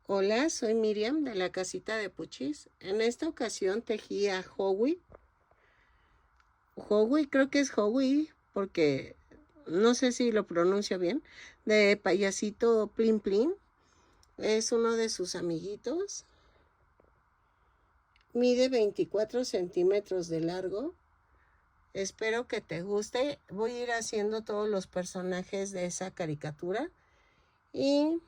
Hola, soy Miriam de la casita de Puchis. En esta ocasión tejí a Howie. Howie, creo que es Howie, porque no sé si lo pronuncio bien. De payasito Plin Plin. Es uno de sus amiguitos. Mide 24 centímetros de largo. Espero que te guste. Voy a ir haciendo todos los personajes de esa caricatura. Y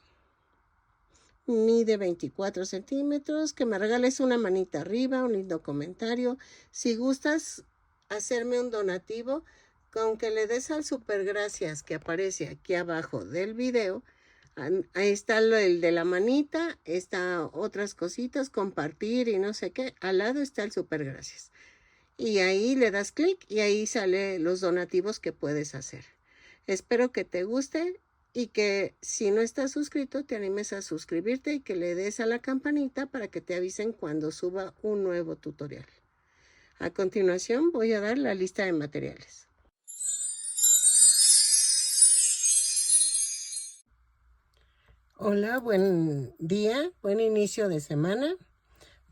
mide 24 centímetros, que me regales una manita arriba, un lindo comentario. Si gustas hacerme un donativo, con que le des al super gracias que aparece aquí abajo del video, ahí está el de la manita, está otras cositas, compartir y no sé qué, al lado está el super gracias. Y ahí le das clic y ahí sale los donativos que puedes hacer. Espero que te guste y que si no estás suscrito te animes a suscribirte y que le des a la campanita para que te avisen cuando suba un nuevo tutorial. A continuación voy a dar la lista de materiales. Hola, buen día, buen inicio de semana.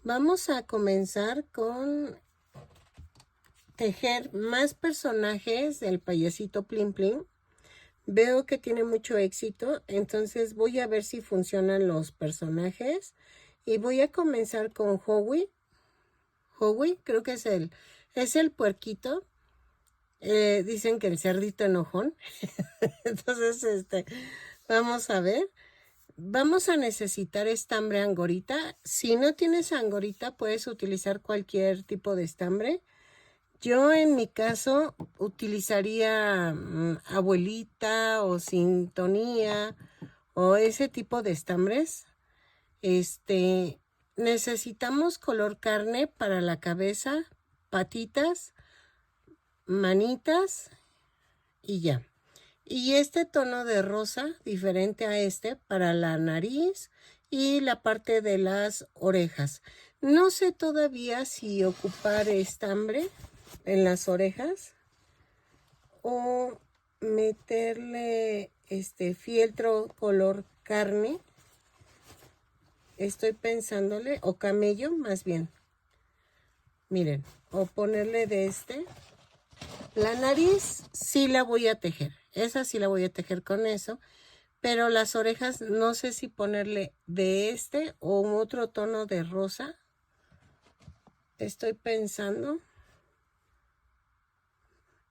Vamos a comenzar con tejer más personajes del payasito Plin Plin. Veo que tiene mucho éxito, entonces voy a ver si funcionan los personajes. Y voy a comenzar con Howie. Howie, creo que es el puerquito. Dicen que el cerdito enojón. Entonces, vamos a ver. Vamos a necesitar estambre angorita. Si no tienes angorita, puedes utilizar cualquier tipo de estambre. Yo en mi caso utilizaría abuelita o sintonía o ese tipo de estambres. Necesitamos color carne para la cabeza, patitas, manitas y ya. Y este tono de rosa, diferente a este, para la nariz y la parte de las orejas. No sé todavía si ocupar estambre en las orejas o meterle fieltro color carne. Estoy pensándole, o camello más bien. Miren, o ponerle de La nariz sí la voy a tejer. Esa sí la voy a tejer con eso. Pero las orejas no sé si ponerle de o un otro tono de rosa. Estoy pensando.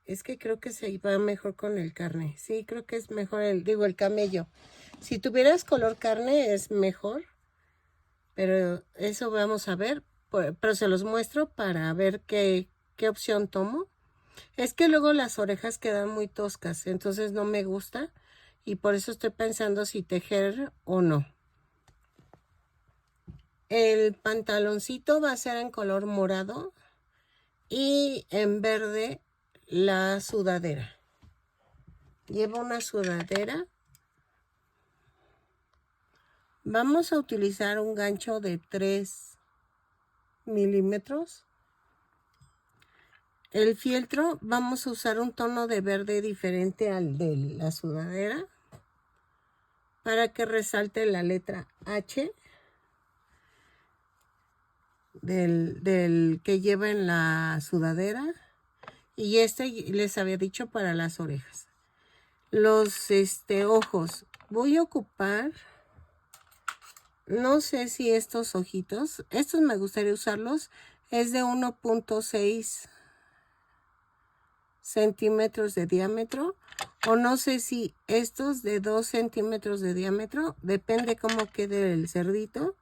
Es que creo que se va mejor con el carne. Sí, creo que es mejor el camello. Si tuvieras color carne es mejor. Pero eso vamos a ver. Pero se los muestro para ver qué opción tomo. Es que luego las orejas quedan muy toscas, entonces no me gusta. Y por eso estoy pensando si tejer o no. El pantaloncito va a ser en color morado y en verde la sudadera. Lleva una sudadera. Vamos a utilizar un gancho de 3 milímetros. El fieltro vamos a usar un tono de verde diferente al de la sudadera para que resalte la letra H del que lleva en la sudadera. Y les había dicho para las orejas. Los ojos. Voy a ocupar, no sé si estos ojitos, estos me gustaría usarlos, es de 1.6 centímetros de diámetro, o no sé si estos de 2 centímetros de diámetro, depende cómo quede el cerdito.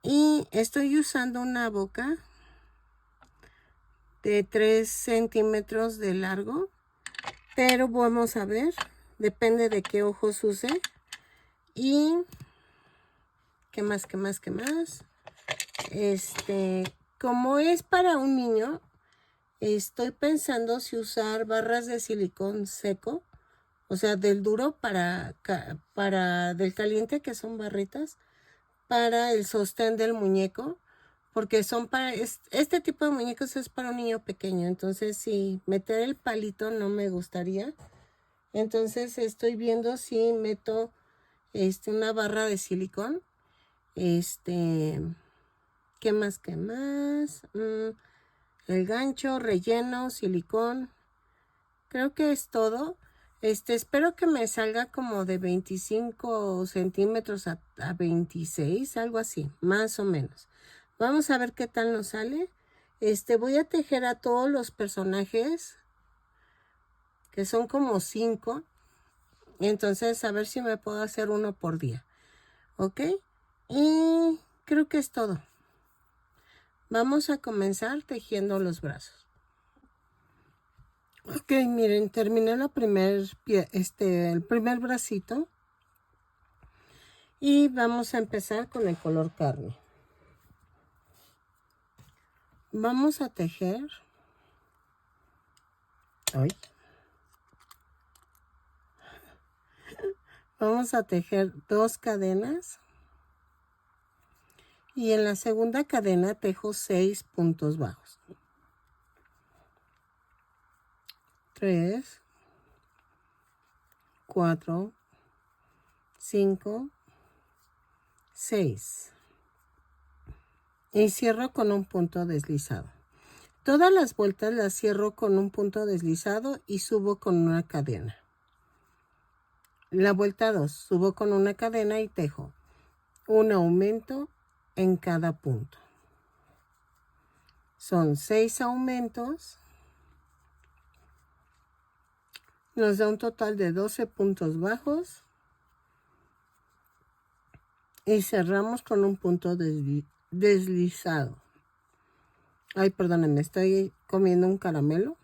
Y estoy usando una boca de 3 centímetros de largo, pero vamos a ver, depende de qué ojos use. Y ¿qué más? Como es para un niño, estoy pensando si usar barras de silicón seco, o sea, del duro para del caliente, que son barritas, para el sostén del muñeco, porque son este tipo de muñecos es para un niño pequeño, entonces si meter el palito no me gustaría. Entonces estoy viendo si meto una barra de silicón ¿Qué más? ¿Qué más? El gancho, relleno, silicón. Creo que es todo. Espero que me salga como de 25 centímetros a 26, algo así, más o menos. Vamos a ver qué tal nos sale. Voy a tejer a todos los personajes, que son como 5. Entonces, a ver si me puedo hacer uno por día. ¿Ok? Y creo que es todo. Vamos a comenzar tejiendo los brazos. Ok, miren, terminé el primer bracito. Y vamos a empezar con el color carne. Vamos a tejer. Vamos a tejer 2 cadenas. Y en la segunda cadena tejo 6 puntos bajos. 3, 4, 5, 6. Y cierro con un punto deslizado. Todas las vueltas las cierro con un punto deslizado y subo con una cadena. La vuelta 2, subo con una cadena y tejo un aumento en cada punto. Son 6 aumentos. Nos da un total de 12 puntos bajos. Y cerramos con un punto deslizado. Ay, perdónenme, estoy comiendo un caramelo.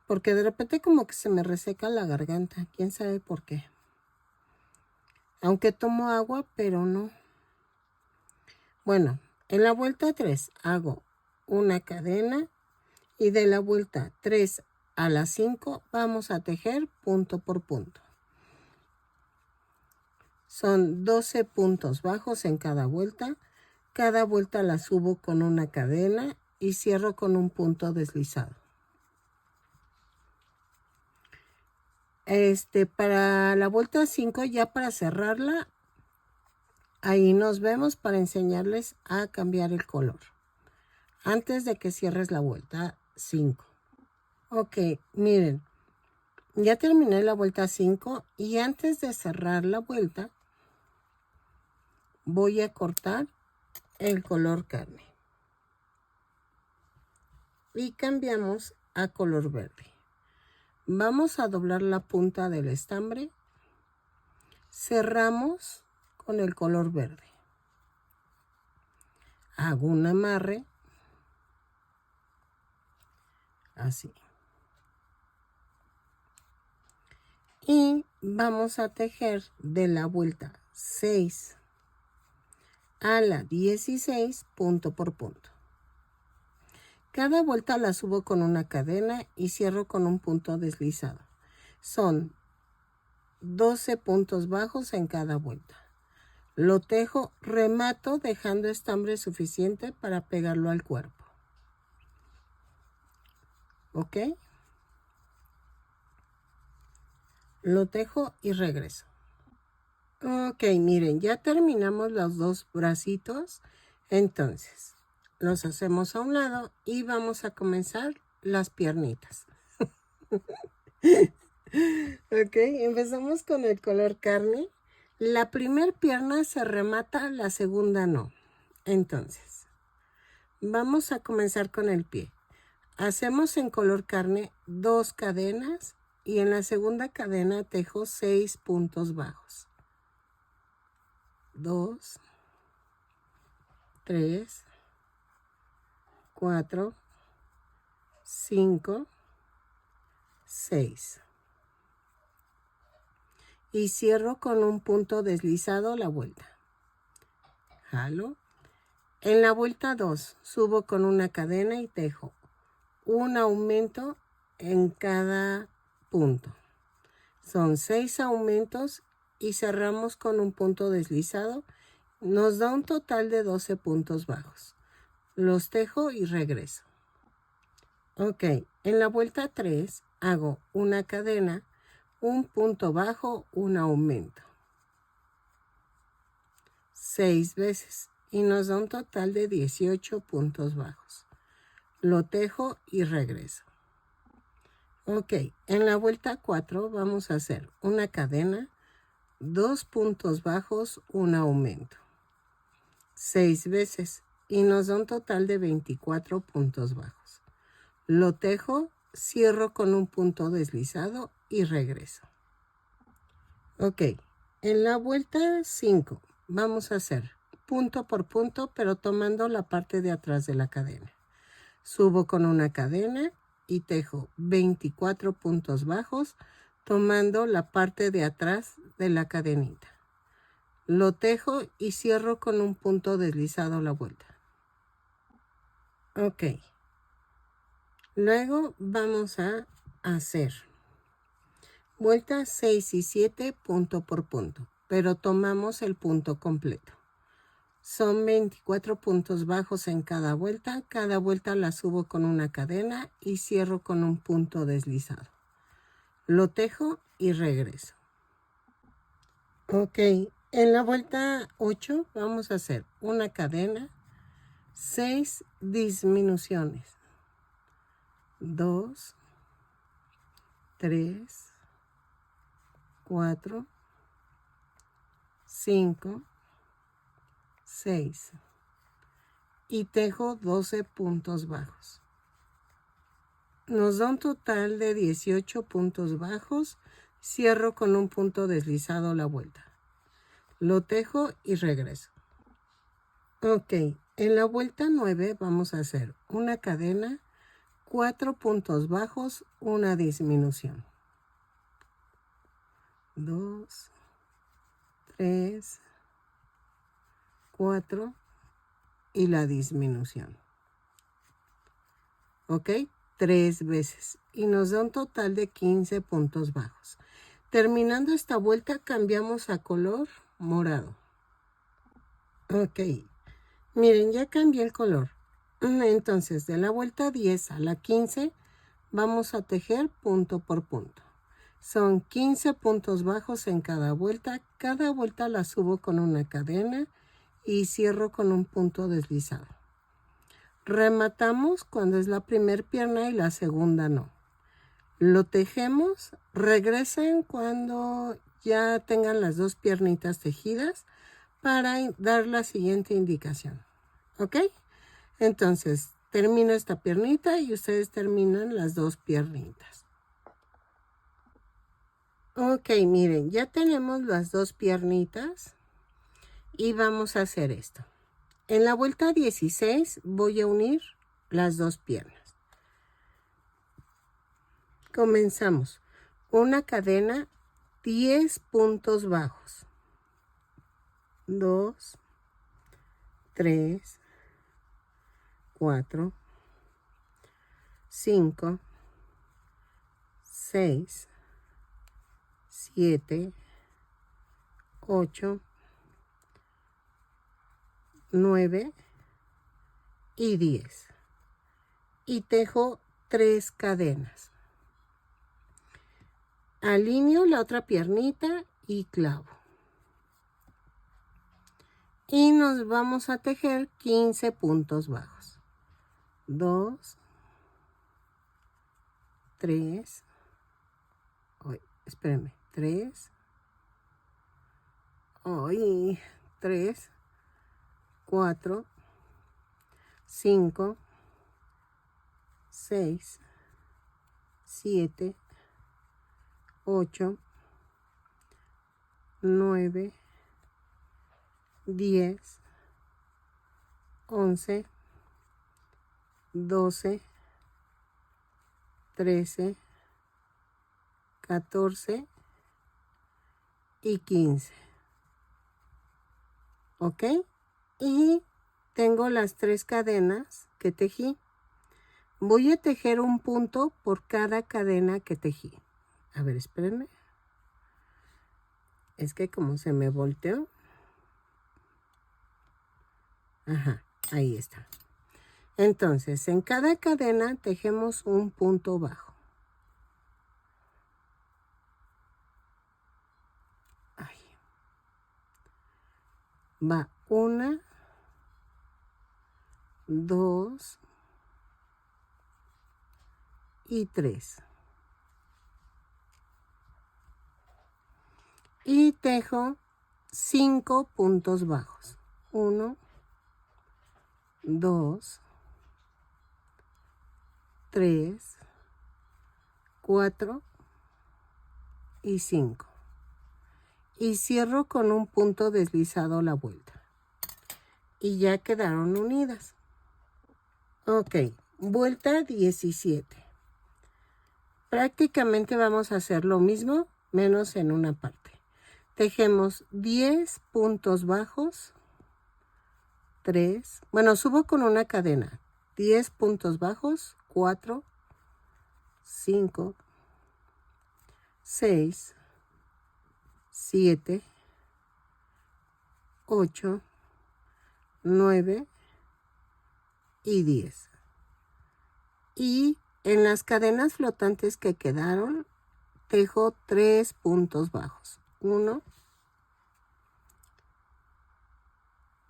Porque de repente como que se me reseca la garganta. ¿Quién sabe por qué? Aunque tomo agua, pero no. Bueno, en la vuelta 3 hago una cadena. Y de la vuelta 3 a la 5 vamos a tejer punto por punto. Son 12 puntos bajos en cada vuelta. Cada vuelta la subo con una cadena y cierro con un punto deslizado. Para la vuelta 5, ya para cerrarla, ahí nos vemos para enseñarles a cambiar el color. Antes de que cierres la vuelta 5. Ok, miren. Ya terminé la vuelta 5 y antes de cerrar la vuelta, voy a cortar el color carne. Y cambiamos a color verde. Vamos a doblar la punta del estambre. Cerramos con el color verde. Hago un amarre. Así. Y vamos a tejer de la vuelta 6 a la 16 punto por punto. Cada vuelta la subo con una cadena y cierro con un punto deslizado. Son 12 puntos bajos en cada vuelta. Lo tejo, remato dejando estambre suficiente para pegarlo al cuerpo. ¿Ok? Lo tejo y regreso. Ok, miren, ya terminamos los 2 bracitos. Entonces, los hacemos a un lado y vamos a comenzar las piernitas. Ok, empezamos con el color carne. La primer pierna se remata, la segunda no. Entonces, vamos a comenzar con el pie. Hacemos en color carne 2 cadenas y en la segunda cadena tejo 6 puntos bajos. 2, 3, 4, 5, 6. Y cierro con un punto deslizado la vuelta. Jalo. En la vuelta 2 subo con una cadena y tejo un aumento en cada punto. Son 6 aumentos y cerramos con un punto deslizado. Nos da un total de 12 puntos bajos. Los tejo y regreso. Ok, en la vuelta 3 hago una cadena, un punto bajo, un aumento. 6 veces y nos da un total de 18 puntos bajos. Lo tejo y regreso. Ok, en la vuelta 4 vamos a hacer una cadena, 2 puntos bajos, un aumento. 6 veces y nos da un total de 24 puntos bajos. Lo tejo, cierro con un punto deslizado y regreso. Ok, en la vuelta 5 vamos a hacer punto por punto, pero tomando la parte de atrás de la cadena. Subo con una cadena y tejo 24 puntos bajos, tomando la parte de atrás de la cadenita. Lo tejo y cierro con un punto deslizado la vuelta. Ok. Luego vamos a hacer vueltas 6 y 7 punto por punto, pero tomamos el punto completo. Son 24 puntos bajos en cada vuelta la subo con una cadena y cierro con un punto deslizado. Lo tejo y regreso. Ok, en la vuelta 8 vamos a hacer una cadena, 6 disminuciones. 2, 3, 4, 5, 6 y tejo 12 puntos bajos. Nos da un total de 18 puntos bajos. Cierro con un punto deslizado la vuelta. Lo tejo y regreso. Ok, en la vuelta 9 vamos a hacer una cadena, 4 puntos bajos, una disminución. 2, 3, 4 y la disminución. Ok, 3 veces y nos da un total de 15 puntos bajos. Terminando esta vuelta cambiamos a color morado. Ok, miren, ya cambié el color. Entonces de la vuelta 10 a la 15 vamos a tejer punto por punto. Son 15 puntos bajos en cada vuelta la subo con una cadena y cierro con un punto deslizado. Rematamos cuando es la primera pierna y la segunda no. Lo tejemos, regresen cuando ya tengan las dos piernitas tejidas para dar la siguiente indicación. ¿Ok? Entonces, termino esta piernita y ustedes terminan las dos piernitas. Ok, miren, ya tenemos las dos piernitas y vamos a hacer esto. En la vuelta 16 voy a unir las dos piernas. Comenzamos. Una cadena, 10 puntos bajos. 2, 3, 4, 5, 6, 7, 8, 9 y 10. Y tejo 3 cadenas. Alineo la otra piernita y clavo. Y nos vamos a tejer 15 puntos bajos. 2, 3, espérenme, 3, 3, 4, 5, 6, 7, 8, 9, 10, 11, 12, 13, 14 y 15. ¿Ok? Y tengo las 3 cadenas que tejí. Voy a tejer un punto por cada cadena que tejí. A ver, espérenme. Es que como se me volteó. Ajá, ahí está. Entonces, en cada cadena tejemos un punto bajo. Va 1, 2 y 3. Y tejo 5 puntos bajos. 1, 2, 3, 4 y 5. Y cierro con un punto deslizado la vuelta. Y ya quedaron unidas. Ok, vuelta 17. Prácticamente vamos a hacer lo mismo, menos en una parte. Tejemos 10 puntos bajos, 3, bueno, subo con una cadena, 10 puntos bajos, 4, 5, 6, 7, 8, 9 y 10. Y en las cadenas flotantes que quedaron, tejo 3 puntos bajos. 1,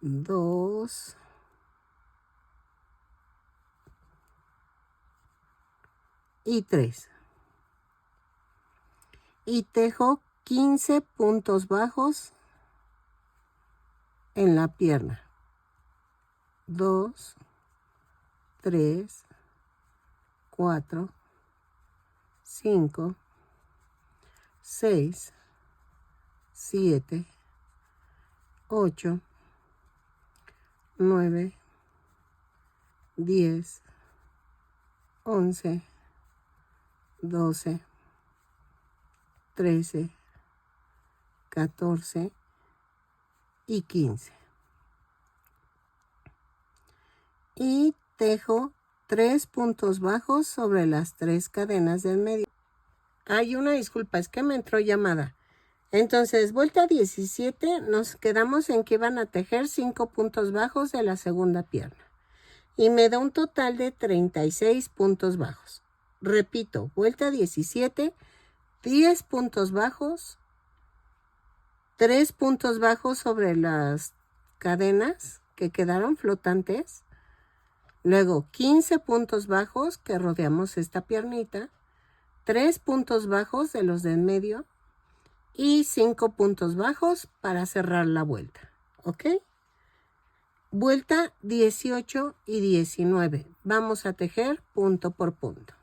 2, y 3. Y tejo 15 puntos bajos en la pierna. 2, 3, 4, 5, 6, 7, 8, 9, 10, 11, 12, 13, 14 y 15. Y tejo 3 puntos bajos sobre las 3 cadenas del medio. Hay una disculpa, es que me entró llamada. Entonces, vuelta 17, nos quedamos en que iban a tejer 5 puntos bajos de la segunda pierna. Y me da un total de 36 puntos bajos. Repito, vuelta 17, 10 puntos bajos, 3 puntos bajos sobre las cadenas que quedaron flotantes. Luego 15 puntos bajos que rodeamos esta piernita, 3 puntos bajos de los de en medio y 5 puntos bajos para cerrar la vuelta. ¿Ok? Vuelta 18 y 19. Vamos a tejer punto por punto.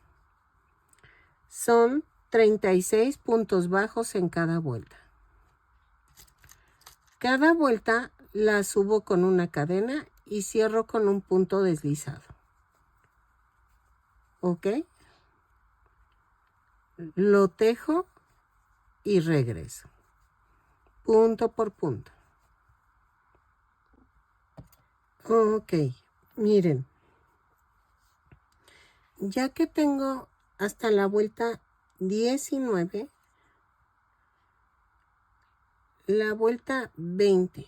Son 36 puntos bajos en cada vuelta. Cada vuelta la subo con una cadena y cierro con un punto deslizado. ¿Ok? Lo tejo y regreso. Punto por punto. Ok, miren. Ya que tengo hasta la vuelta 19, la vuelta 20.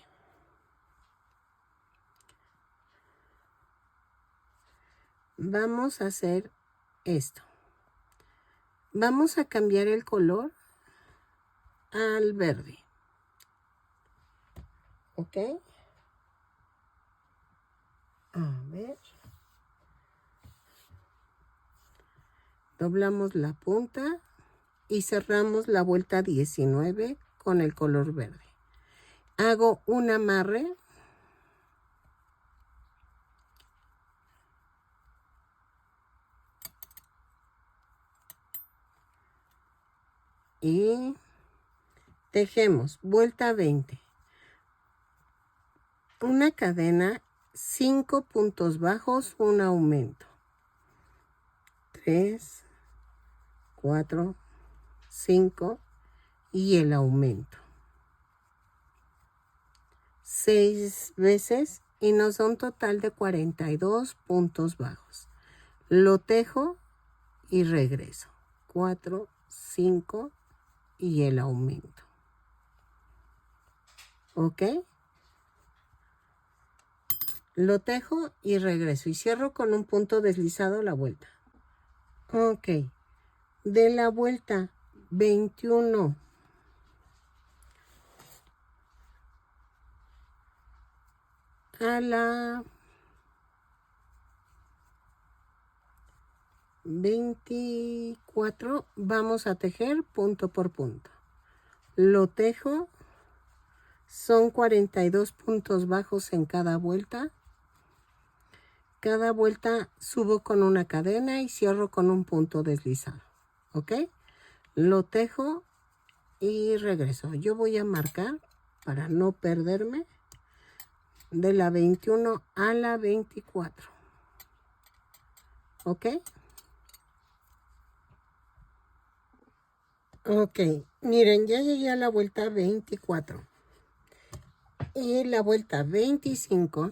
Vamos a hacer esto. Vamos a cambiar el color al verde. ¿Ok? A ver. Doblamos la punta y cerramos la vuelta 19 con el color verde. Hago un amarre. Y tejemos vuelta 20. Una cadena, 5 puntos bajos, un aumento. 3, 4, 5 y el aumento. 6 veces y nos da un total de 42 puntos bajos. Lo tejo y regreso. 4, 5 y el aumento. ¿Ok? Lo tejo y regreso y cierro con un punto deslizado la vuelta. Ok. De la vuelta 21 a la 24 vamos a tejer punto por punto. Lo tejo, son 42 puntos bajos en cada vuelta. Cada vuelta subo con una cadena y cierro con un punto deslizado, ¿ok? Lo tejo y regreso. Yo voy a marcar para no perderme de la 21 a la 24, ¿ok? Ok, miren, ya llegué a la vuelta 24 y la vuelta 25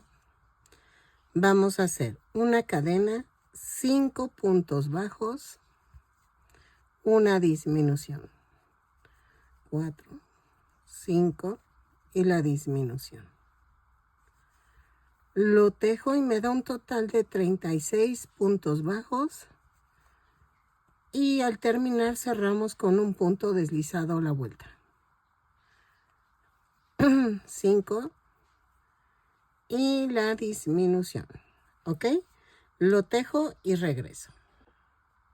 vamos a hacer una cadena, 5 puntos bajos, una disminución, 4, 5 y la disminución. Lo tejo y me da un total de 36 puntos bajos y al terminar cerramos con un punto deslizado a la vuelta. 5 y la disminución, ¿ok? Lo tejo y regreso.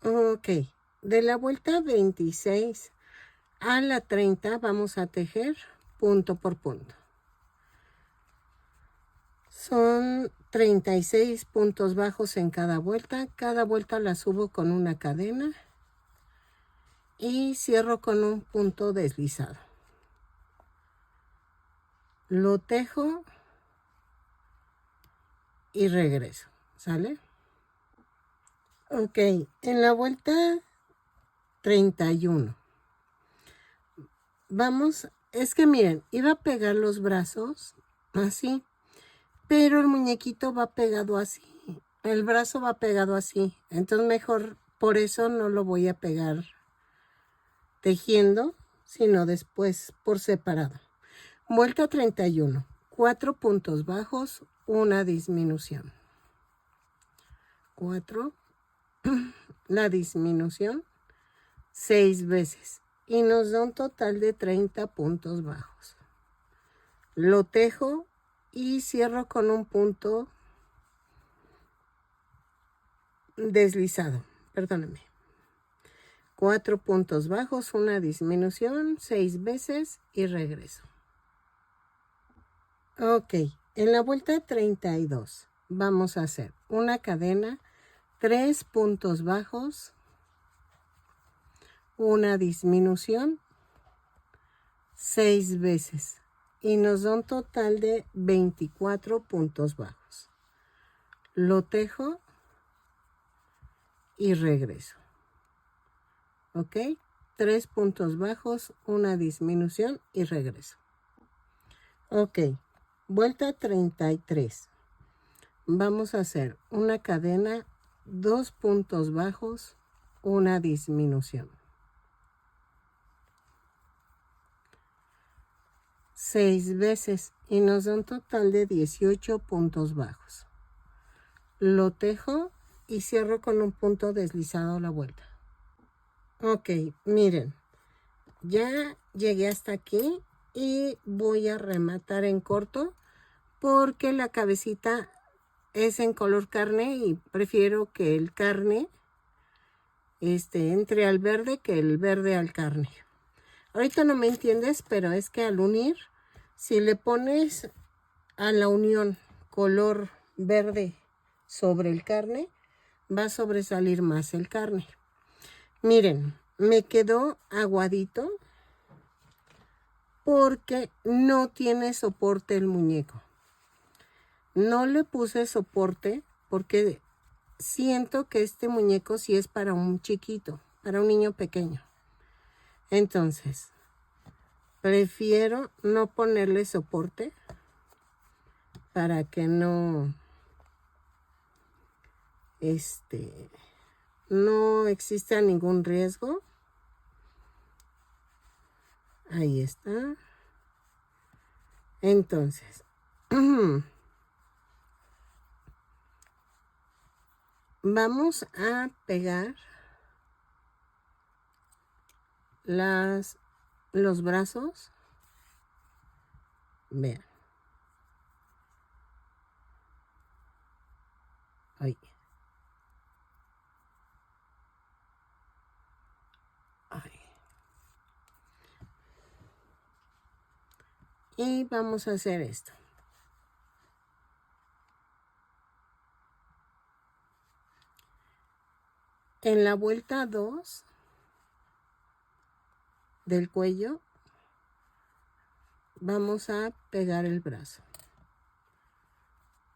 Ok, de la vuelta 26 a la 30 vamos a tejer punto por punto. Son 36 puntos bajos en cada vuelta. Cada vuelta la subo con una cadena y cierro con un punto deslizado. Lo tejo y regreso, ¿sale? Ok, en la vuelta 31 vamos, es que miren, iba a pegar los brazos así, pero el muñequito va pegado así, el brazo va pegado así, entonces mejor por eso no lo voy a pegar tejiendo, sino después por separado. Vuelta 31, 4 puntos bajos, una disminución, 4, la disminución 6 veces y nos da un total de 30 puntos bajos. Lo tejo y cierro con un punto deslizado, perdónenme. 4 puntos bajos, una disminución, 6 veces y regreso. Ok, en la vuelta 32 vamos a hacer una cadena, 3 puntos bajos, una disminución, 6 veces y nos da un total de 24 puntos bajos. Lo tejo y regreso. Ok, 3 puntos bajos, una disminución y regreso. Ok, vuelta 33. Vamos a hacer una cadena, 2 puntos bajos, una disminución. 6 veces y nos da un total de 18 puntos bajos. Lo tejo y cierro con un punto deslizado a la vuelta. Ok, miren, ya llegué hasta aquí y voy a rematar en corto porque la cabecita es en color carne y prefiero que el carne entre al verde que el verde al carne. Ahorita no me entiendes, pero es que al unir, si le pones a la unión color verde sobre el carne, va a sobresalir más el carne. Miren, me quedó aguadito porque no tiene soporte el muñeco. No le puse soporte porque siento que este muñeco sí es para un chiquito, para un niño pequeño. Entonces, prefiero no ponerle soporte para que no exista ningún riesgo. Ahí está. Entonces, vamos a pegar los brazos. Vean. Ay. Ay. Y vamos a hacer esto. En la vuelta 2 del cuello vamos a pegar el brazo.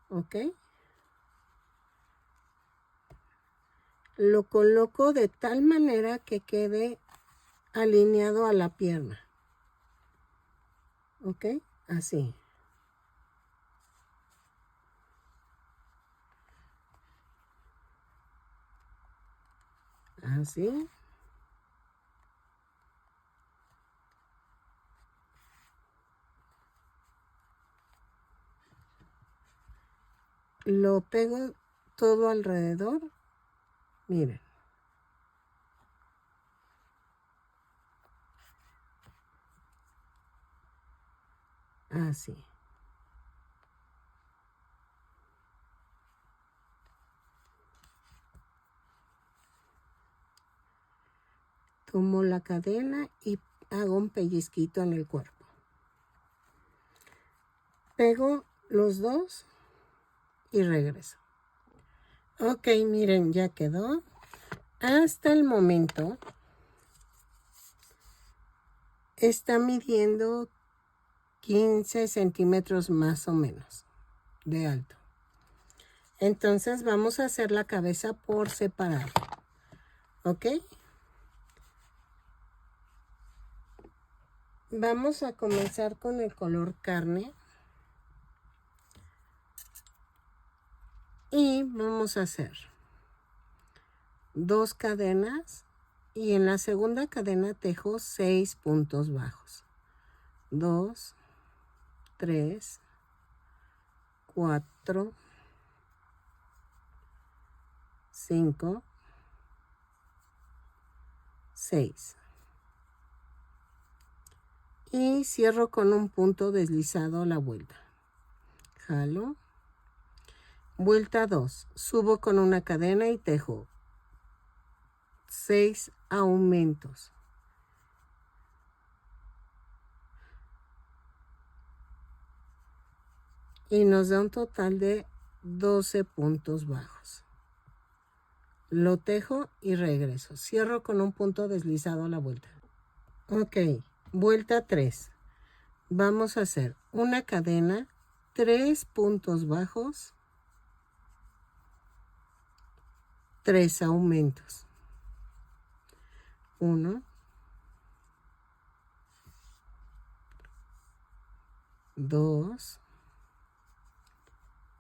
¿Ok? Lo coloco de tal manera que quede alineado a la pierna. ¿Ok? Así. Así. Lo pego todo alrededor. Miren. Así. Tomo la cadena y hago un pellizquito en el cuerpo. Pego los dos y regreso. Ok, miren, ya quedó. Hasta el momento está midiendo 15 centímetros más o menos de alto. Entonces vamos a hacer la cabeza por separado. ¿Ok? Vamos a comenzar con el color carne. Y vamos a hacer 2 cadenas. Y en la segunda cadena tejo 6 puntos bajos. 2, 3, 4, 5, 6. Y cierro con un punto deslizado la vuelta. Jalo. Vuelta 2. Subo con una cadena y tejo 6 aumentos. Y nos da un total de 12 puntos bajos. Lo tejo y regreso. Cierro con un punto deslizado a la vuelta. Ok, vuelta 3. Vamos a hacer una cadena, 3 puntos bajos, 3 aumentos. 1, 2,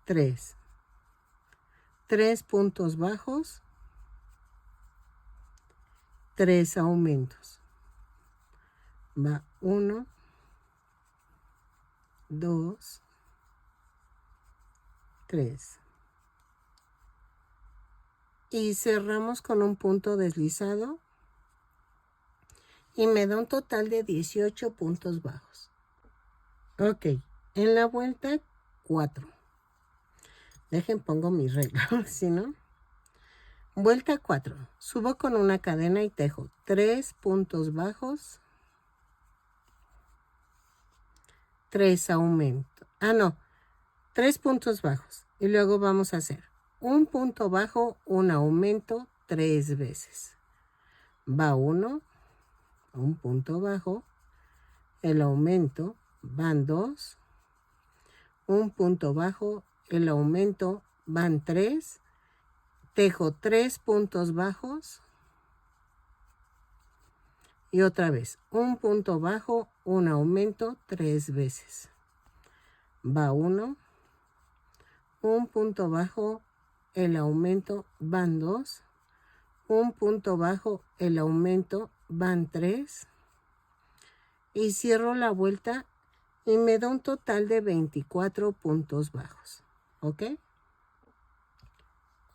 3. 3 puntos bajos, 3 aumentos. Va 1, 2, 3. Y cerramos con un punto deslizado. Y me da un total de 18 puntos bajos. Ok, en la vuelta 4. Dejen, pongo mi regla, si no. Vuelta 4. Subo con una cadena y tejo 3 puntos bajos, 3 aumentos. Ah, no, 3 puntos bajos. Y luego vamos a hacer un punto bajo, un aumento 3 veces. Va 1, un punto bajo, el aumento, van 2, un punto bajo, el aumento, van 3, tejo 3 puntos bajos y otra vez un punto bajo, un aumento 3 veces. Va 1, un punto bajo, el aumento, van 2, un punto bajo, el aumento, van 3 y cierro la vuelta y me da un total de 24 puntos bajos. ¿Ok?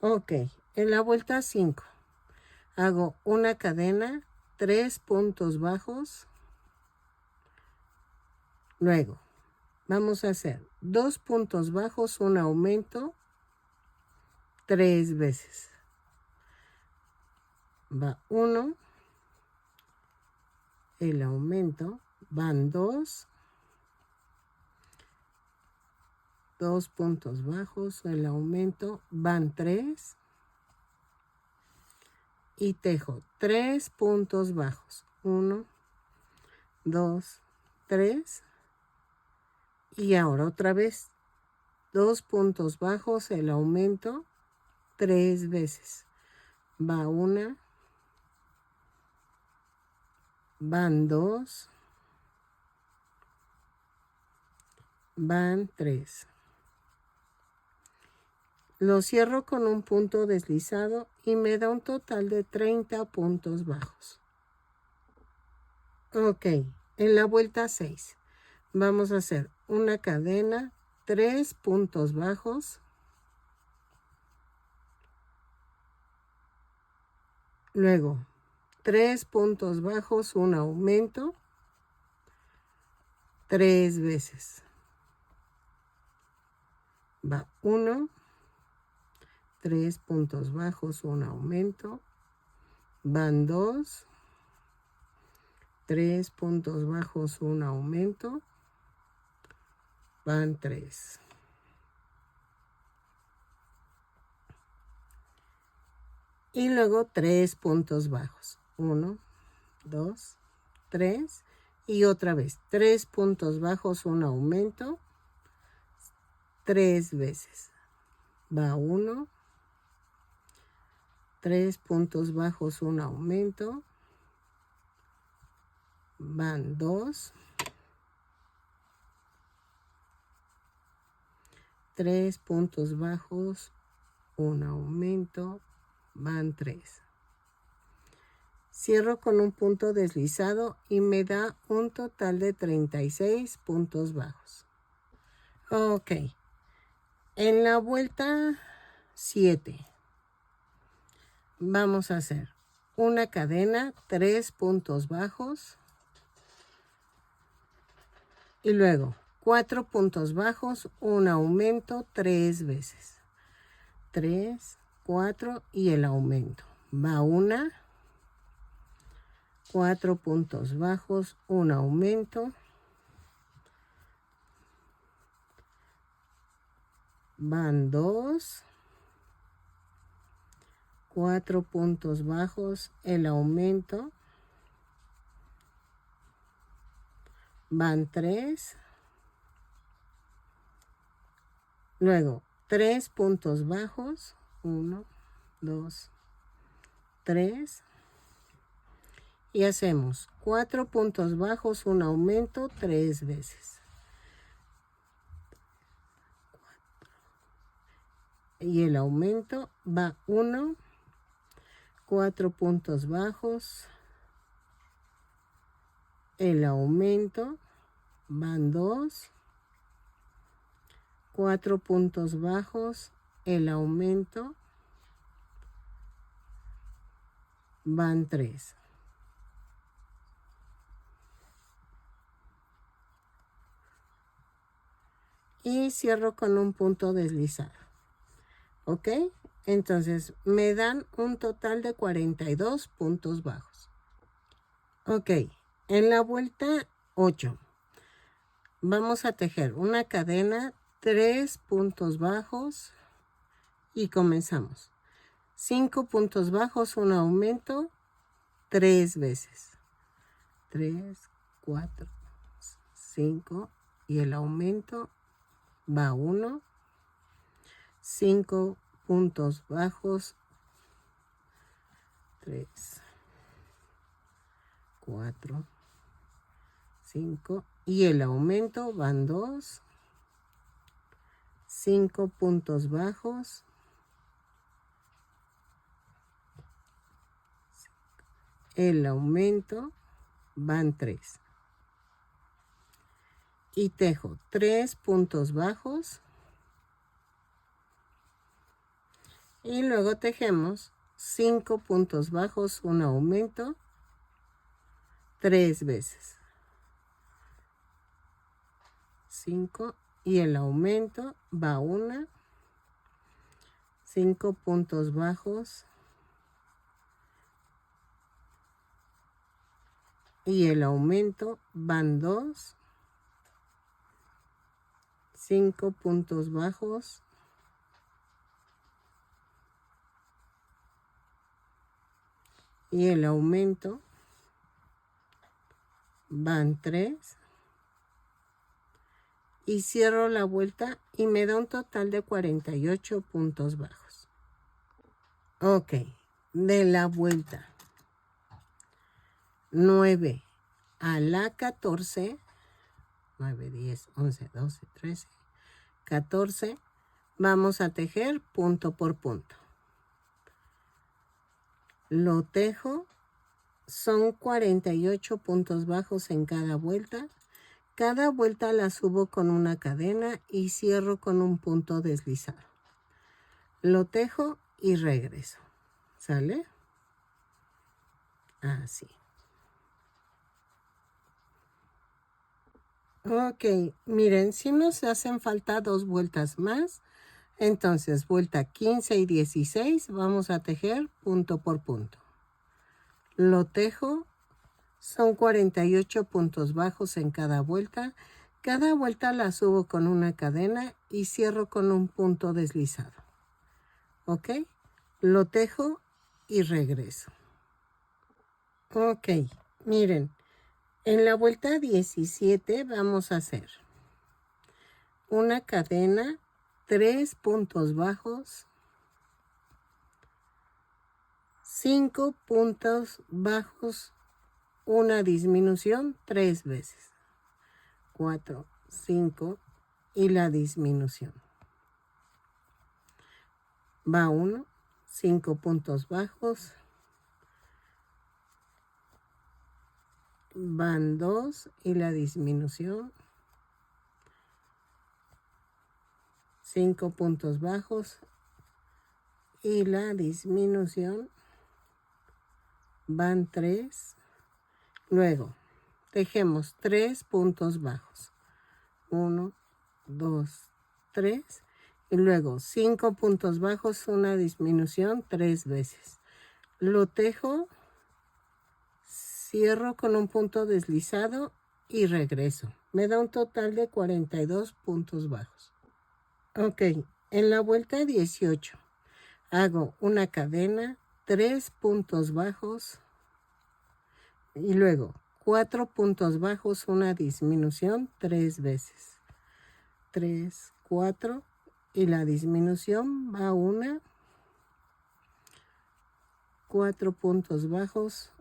Ok, en la vuelta 5 hago una cadena, 3 puntos bajos. Luego vamos a hacer 2 puntos bajos, un aumento, 3 veces. Va 1, el aumento, van 2 puntos bajos, el aumento, van 3 y tejo 3 puntos bajos, 1, 2, 3 y ahora otra vez 2 puntos bajos, el aumento 3 veces, va 1, van 2, van 3. Lo cierro con un punto deslizado y me da un total de 30 puntos bajos. Ok, en la vuelta 6 vamos a hacer una cadena, 3 puntos bajos, luego 3 puntos bajos, un aumento, 3 veces. Va 1, 3 puntos bajos, un aumento, van 2, 3 puntos bajos, un aumento, van 3. Y luego 3 puntos bajos, 1, 2, 3 y otra vez 3 puntos bajos, un aumento, 3 veces. Va 1, 3 puntos bajos, un aumento, van 2, 3 puntos bajos, un aumento, van 3. Cierro con un punto deslizado y me da un total de 36 puntos bajos. Ok, en la vuelta 7 vamos a hacer una cadena, 3 puntos bajos y luego 4 puntos bajos, un aumento 3 veces. 3, 4 y el aumento. Va 1, 4 puntos bajos, un aumento, van 2, 4 puntos bajos, el aumento, van 3, luego 3 puntos bajos, 1, 2, 3 y hacemos 4 puntos bajos, un aumento 3 veces. Y el aumento va 1, 4 puntos bajos, el aumento, van 2, 4 puntos bajos, el aumento, van 3. Y cierro con un punto deslizado. ¿Ok? Entonces me dan un total de 42 puntos bajos. Ok, en la vuelta 8 vamos a tejer una cadena, 3 puntos bajos y comenzamos. 5 puntos bajos, un aumento, 3 veces. 3, 4, 5 y el aumento va 1, 5 puntos bajos, 3, 4, 5 y el aumento van 2, 5 puntos bajos, el aumento van 3 y tejo 3 puntos bajos y luego tejemos 5 puntos bajos, un aumento 3 veces. 5 y el aumento va 1, 5 puntos bajos y el aumento van 2, 5 puntos bajos y el aumento van 3 y cierro la vuelta y me da un total de 48 puntos bajos. Ok, de la vuelta 9 a la 14, 9, 10, 11, 12, 13, 14, vamos a tejer punto por punto. Lo tejo, son 48 puntos bajos en cada vuelta. Cada vuelta la subo con una cadena y cierro con un punto deslizado. Lo tejo y regreso. ¿Sale? Así. Ok, miren, si nos hacen falta 2 vueltas más, entonces vuelta 15 y 16 vamos a tejer punto por punto. Lo tejo, son 48 puntos bajos en cada vuelta. Cada vuelta la subo con una cadena y cierro con un punto deslizado. ¿Ok? Lo tejo y regreso. Ok, miren, en la vuelta 17 vamos a hacer una cadena, 3 puntos bajos, 5 puntos bajos, una disminución 3 veces, 4, 5 y la disminución. Va 1, 5 puntos bajos, van 2 y la disminución, 5 puntos bajos y la disminución, van 3. Luego tejemos 3 puntos bajos, 1, 2, 3 y luego 5 puntos bajos, una disminución 3 veces. Lo tejo, cierro con un punto deslizado y regreso. Me da un total de 42 puntos bajos. Ok, en la vuelta 18 hago una cadena, 3 puntos bajos y luego 4 puntos bajos, una disminución 3 veces. 3, 4 y la disminución va 1, 4 puntos bajos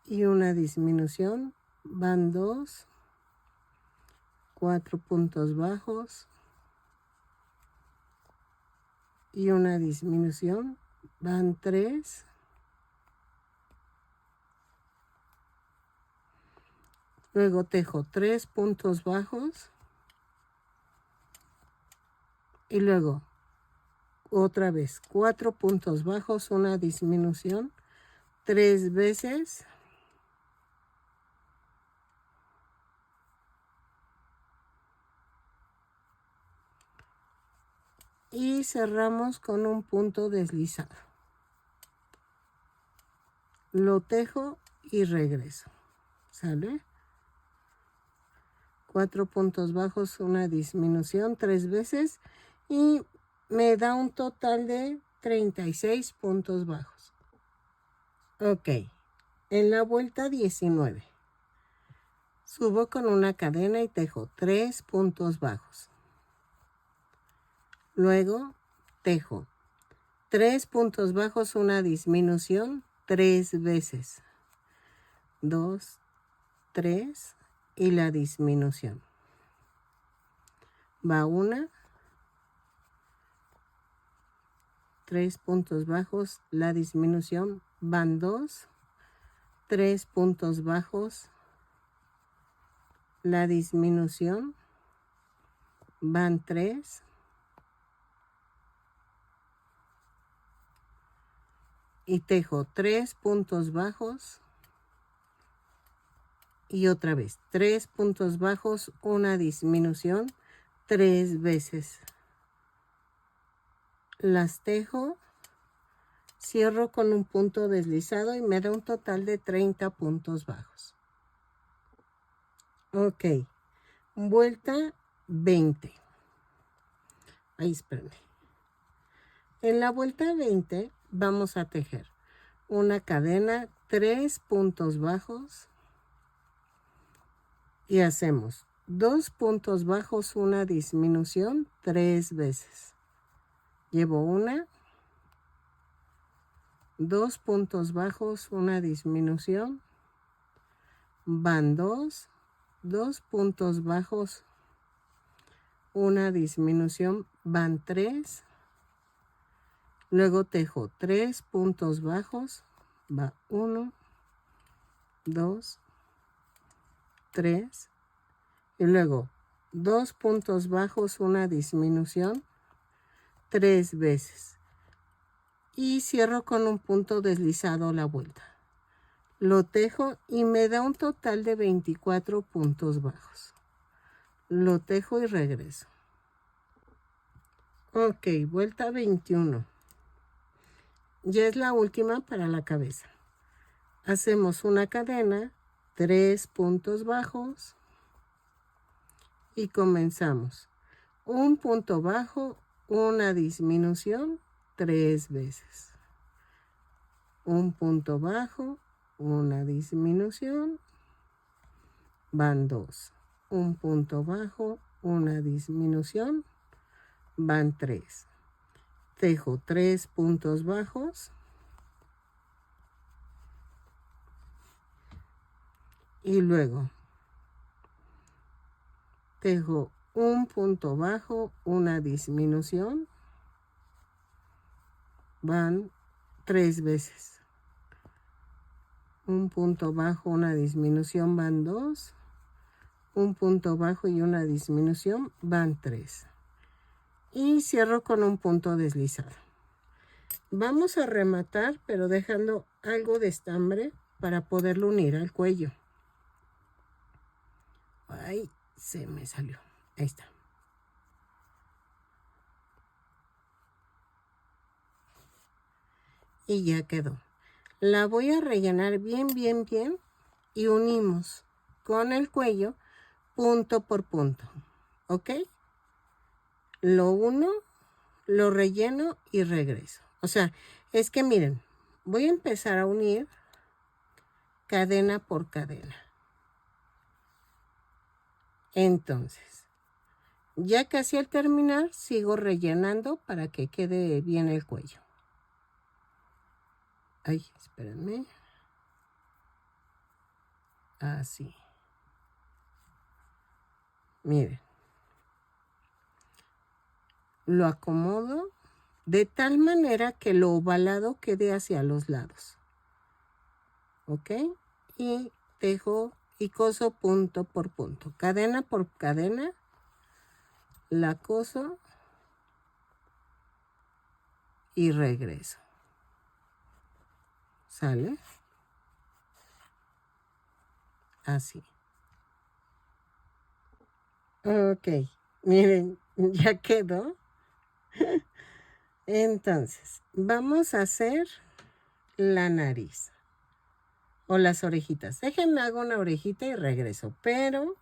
y una disminución, van 2, 4 puntos bajos y una disminución, van 3, luego tejo 3 puntos bajos y luego otra vez 4 puntos bajos, una disminución 3 veces. Y cerramos con un punto deslizado. Lo tejo y regreso. ¿Sale? 4 puntos bajos, una disminución 3 veces y me da un total de 36 puntos bajos. Ok, en la vuelta 19 subo con una cadena y tejo 3 puntos bajos. Luego tejo 3 puntos bajos, una disminución 3 veces. 2, 3 y la disminución. Va 1, 3 puntos bajos, la disminución, van 2, 3 puntos bajos, la disminución, van 3, y tejo 3 puntos bajos y otra vez 3 puntos bajos, una disminución 3 veces. las tejo, cierro con un punto deslizado y me da un total de 30 puntos bajos. Ok, vuelta 20. Ahí, espérenme. En la vuelta 20 vamos a tejer una cadena, 3 puntos bajos y hacemos 2 puntos bajos, una disminución 3 veces. Llevo una, 2 puntos bajos, una disminución, van 2, 2 puntos bajos, una disminución, van 3, luego tejo 3 puntos bajos, va 1, 2, 3, y luego 2 puntos bajos, una disminución, 3 veces. Y cierro con un punto deslizado la vuelta. Lo tejo y me da un total de 24 puntos bajos. Lo tejo y regreso. Ok, vuelta 21. Ya es la última para la cabeza. Hacemos una cadena, 3 puntos bajos y comenzamos. Un punto bajo, una disminución, 3 veces. Un punto bajo, una disminución, van 2. Un punto bajo, una disminución, van 3. Tejo 3 puntos bajos y luego tejo un punto bajo, una disminución, van 3 veces. Un punto bajo, una disminución, van 2. Un punto bajo y una disminución, van 3. Y cierro con un punto deslizado. Vamos a rematar, pero dejando algo de estambre para poderlo unir al cuello. Ay, se me salió. Ahí está. Y ya quedó. La voy a rellenar bien, bien, bien y unimos con el cuello punto por punto. ¿Ok? Lo uno, lo relleno y regreso. O sea, es que miren, voy a empezar a unir cadena por cadena. Entonces, ya casi al terminar, sigo rellenando para que quede bien el cuello. Ay, espérenme. Así. Miren. Lo acomodo de tal manera que lo ovalado quede hacia los lados. ¿Ok? Y tejo y coso punto por punto. Cadena por cadena. La coso y regreso. ¿Sale? Así. Ok. Miren, ya quedó. Entonces, vamos a hacer la nariz. O las orejitas. Déjenme hago una orejita y regreso. Pero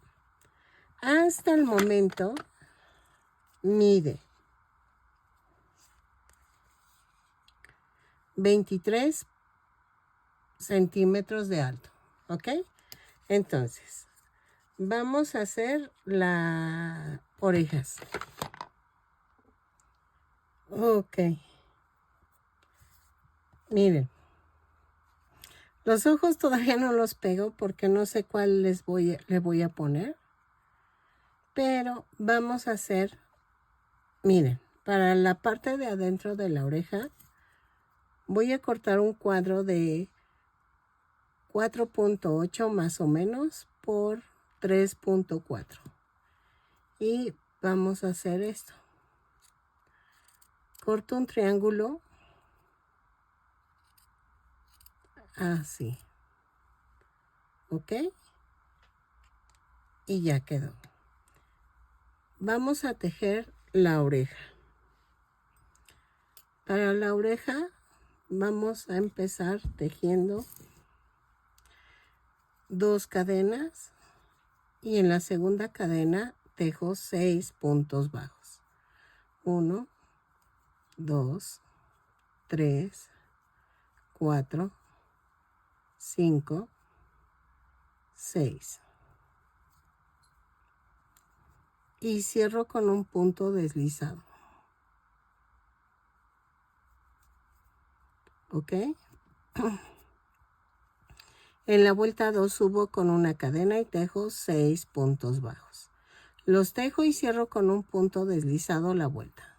hasta el momento mide 23 centímetros de alto. ¿Ok? Entonces, vamos a hacer las orejas. Ok. Miren. Los ojos todavía no los pego porque no sé cuál le voy a poner. Pero vamos a hacer, miren, para la parte de adentro de la oreja, voy a cortar un cuadro de 4.8 más o menos por 3.4. Y vamos a hacer esto. Corto un triángulo. Así. ¿Ok? Y ya quedó. Vamos a tejer la oreja. Para la oreja vamos a empezar tejiendo 2 cadenas y en la segunda cadena tejo 6 puntos bajos. 1, 2, 3, 4, 5, 6. Y cierro con un punto deslizado. ¿Ok? En la vuelta 2 subo con una cadena y tejo 6 puntos bajos. Los tejo y cierro con un punto deslizado la vuelta.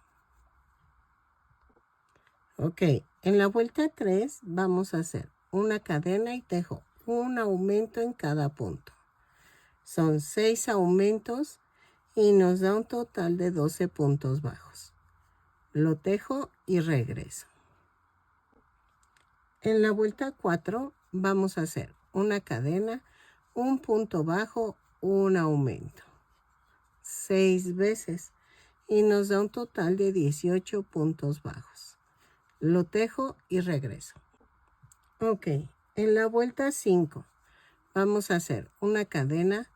Ok, en la vuelta 3 vamos a hacer una cadena y tejo un aumento en cada punto. Son 6 aumentos y nos da un total de 12 puntos bajos. Lo tejo y regreso. En la vuelta 4 vamos a hacer una cadena, un punto bajo, un aumento. 6 veces y nos da un total de 18 puntos bajos. Lo tejo y regreso. Ok, en la vuelta 5 vamos a hacer una cadena,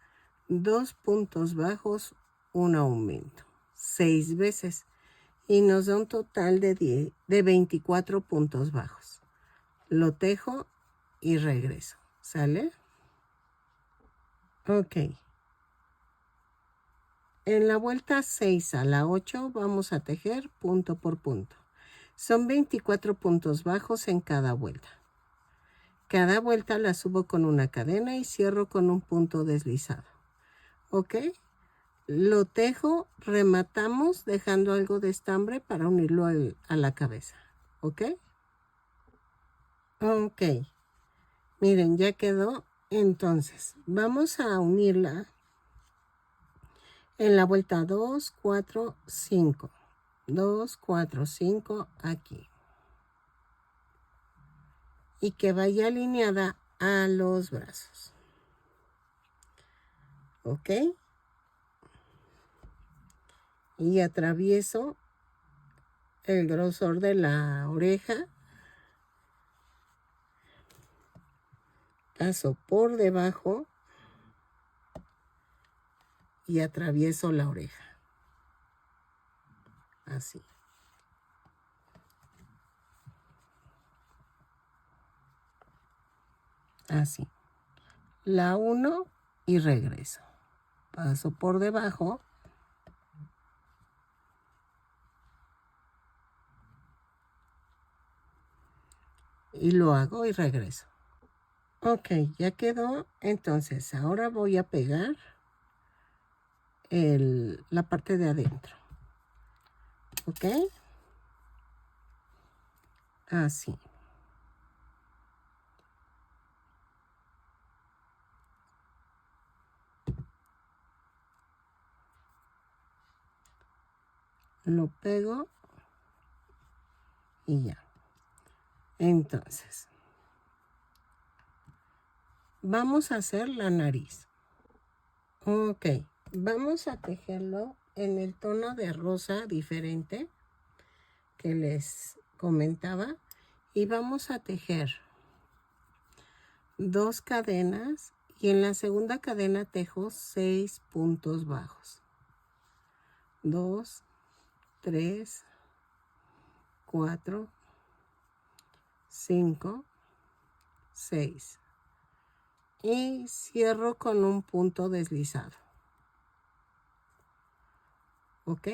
2 puntos bajos, un aumento. 6 veces y nos da un total de 24 puntos bajos. Lo tejo y regreso. ¿Sale? Ok. En la vuelta 6 a la 8 vamos a tejer punto por punto. Son 24 puntos bajos en cada vuelta. Cada vuelta la subo con una cadena y cierro con un punto deslizado. ¿Ok? Lo tejo, rematamos dejando algo de estambre para unirlo a la cabeza. ¿Ok? Ok. Miren, ya quedó. Entonces, vamos a unirla en la vuelta 2, 4, 5. 2, 4, 5 aquí. Y que vaya alineada a los brazos. ¿Ok? Y atravieso el grosor de la oreja. Paso por debajo y atravieso la oreja. Así. Así. La uno y regreso. Paso por debajo. Y lo hago y regreso. Ok, ya quedó. Entonces, ahora voy a pegar la parte de adentro. ¿Ok? Así. Lo pego y ya. Entonces, vamos a hacer la nariz. Ok, vamos a tejerlo en el tono de rosa diferente que les comentaba. Y vamos a tejer 2 cadenas y en la segunda cadena tejo 6 puntos bajos. 2, 3, 4, 5, 6. Y cierro con un punto deslizado. ¿Ok?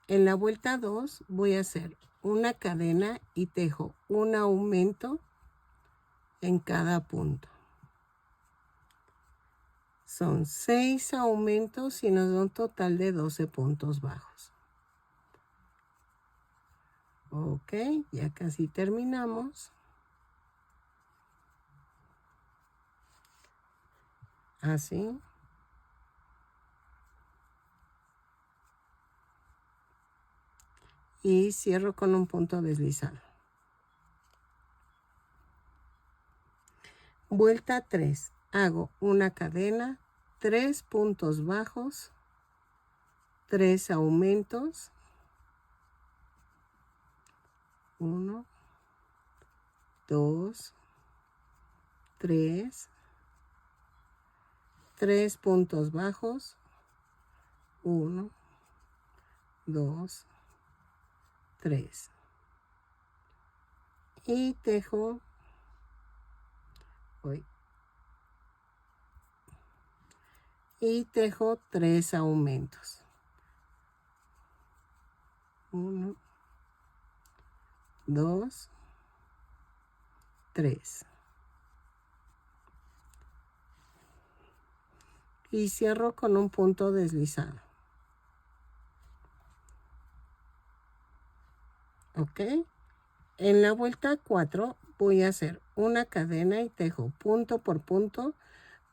En la vuelta 2 voy a hacer una cadena y tejo un aumento en cada punto. Son 6 aumentos y nos da un total de 12 puntos bajos. Ok, ya casi terminamos. Así. Y cierro con un punto deslizado. Vuelta 3. Hago una cadena, 3 puntos bajos, 3 aumentos, 1, 2, 3, 3 puntos bajos, 1, 2, 3. Y tejo, y tejo 3 aumentos. 1, 2, 3. Y cierro con un punto deslizado. ¿Ok? En la vuelta 4 voy a hacer una cadena y tejo punto por punto,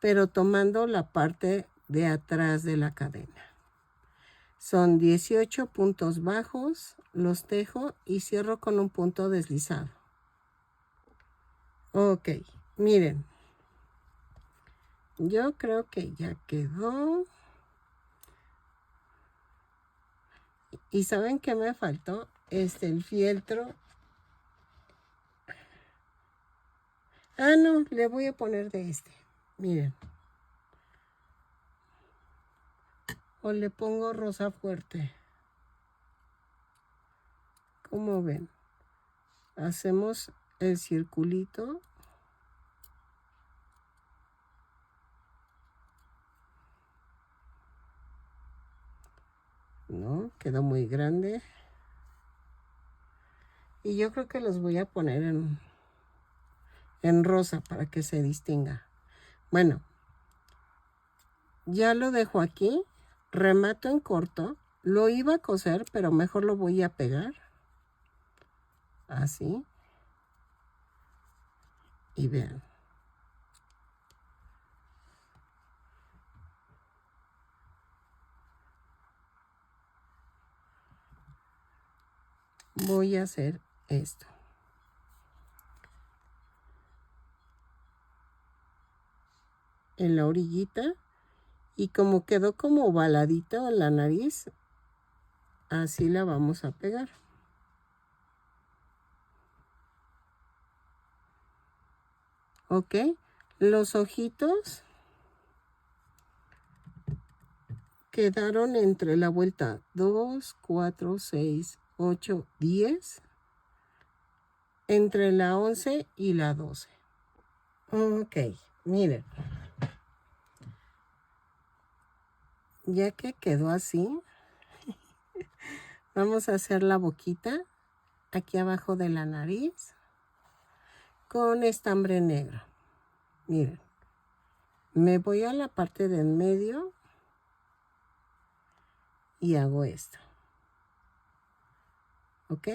pero tomando la parte de atrás de la cadena. Son 18 puntos bajos, los tejo y cierro con un punto deslizado. Ok, miren. Yo creo que ya quedó. ¿Y saben qué me faltó? El fieltro. Ah, no, le voy a poner de este. Miren. O le pongo rosa fuerte. ¿Cómo ven? Hacemos el circulito. No, quedó muy grande. Y yo creo que los voy a poner en rosa para que se distinga. Bueno, ya lo dejo aquí. Remato en corto. Lo iba a coser, pero mejor lo voy a pegar. Así. Y vean. Voy a hacer esto. En la orillita. Y como quedó como ovaladita la nariz, así la vamos a pegar. Ok. Los ojitos quedaron entre la vuelta 2, 4, 6, 8, 10. Entre la 11 y la 12. Ok, miren. Ya que quedó así, vamos a hacer la boquita aquí abajo de la nariz con estambre negro. Miren, me voy a la parte de en medio y hago esto. ¿Ok?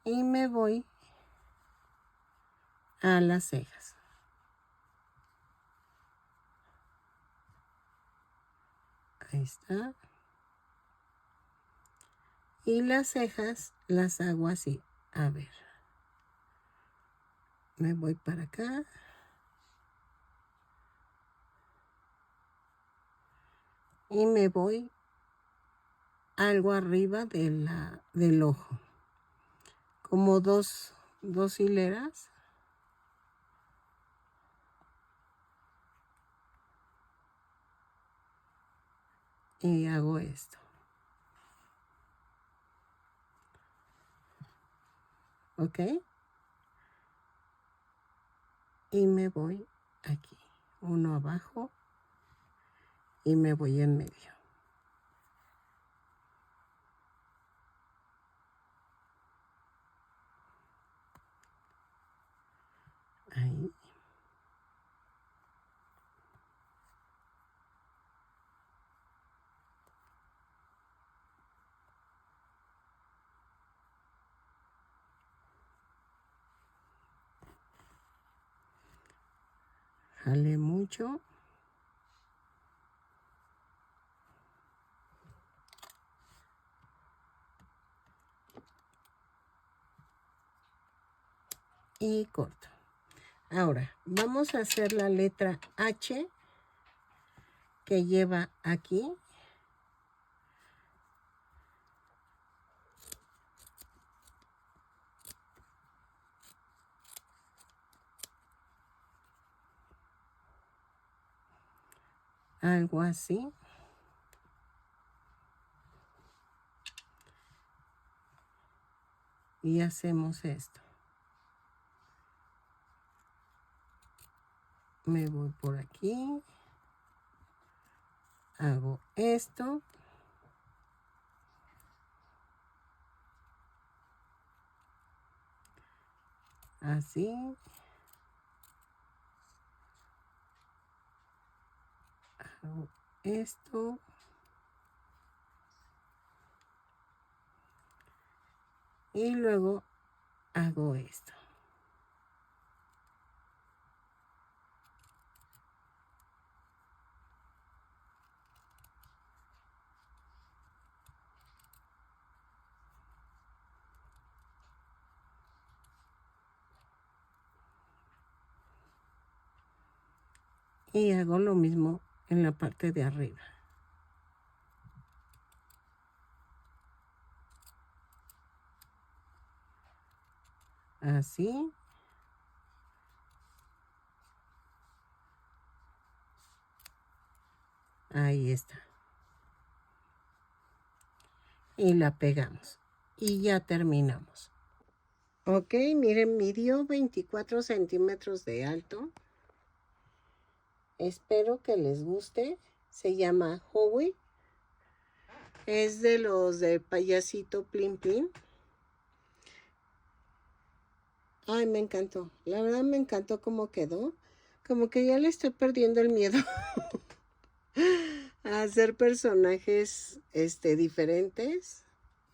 Y me voy a las cejas. Ahí está. Y las cejas las hago así. A ver. Me voy para acá. Y me voy algo arriba del ojo. Como dos hileras. Y hago esto. ¿Ok? Y me voy aquí. Uno abajo. Y me voy en medio. Ahí. Jale mucho. Y corto. Ahora, vamos a hacer la letra H que lleva aquí. algo así. Y hacemos esto. Me voy por aquí. Hago esto. Así. Hago esto. Y luego hago esto. Y hago lo mismo en la parte de arriba. Así. Ahí está. Y la pegamos. Y ya terminamos. Ok, miren, midió 24 centímetros de alto. Espero que les guste. Se llama Howie. Es de los de Payasito Plin Plin. Ay, me encantó. La verdad me encantó cómo quedó. Como que ya le estoy perdiendo el miedo a hacer personajes diferentes.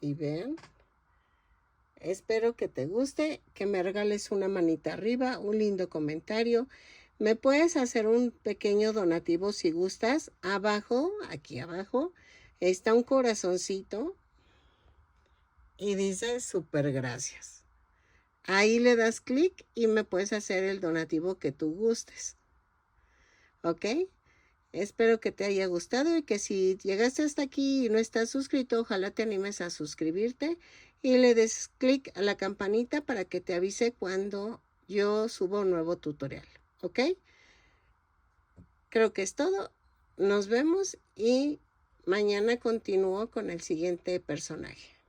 Y vean. Espero que te guste, que me regales una manita arriba, un lindo comentario. Me puedes hacer un pequeño donativo si gustas. Abajo, aquí abajo, está un corazoncito y dice súper gracias. Ahí le das clic y me puedes hacer el donativo que tú gustes. ¿Ok? Espero que te haya gustado y que si llegaste hasta aquí y no estás suscrito, ojalá te animes a suscribirte y le des clic a la campanita para que te avise cuando yo subo un nuevo tutorial. ¿Ok? Creo que es todo. Nos vemos y mañana continúo con el siguiente personaje.